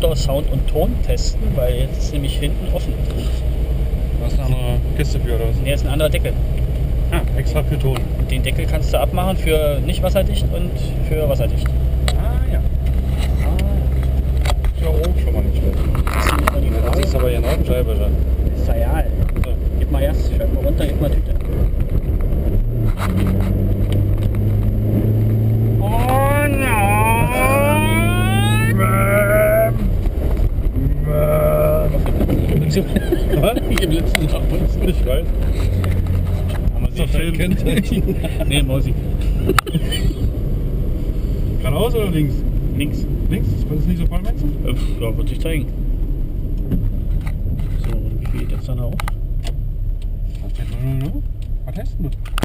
Motor, Sound und Ton testen, weil jetzt ist nämlich hinten offen. Das ist eine andere Kiste für oder was? Ne, ist ein anderer Deckel. Ah, extra für Ton. Und den Deckel kannst du abmachen für nicht wasserdicht und für wasserdicht. Ah ja. Ja, auch schon mal nicht schlecht. Das ist aber hier ein Augenscheibe. Ist ja egal. So. Gib mal Gas, schreib mal runter, gib mal Tüte. Oh nein! Im letzten Tag uns nicht weiß. Haben wir So viel Kennzeichen. Nee, Mausi. Geradeaus oder links? Links. Links? Das ist nicht so voll, meinst du? Ja, wird sich zeigen. So, und wie viel geht jetzt dann auf? Mal testen wir.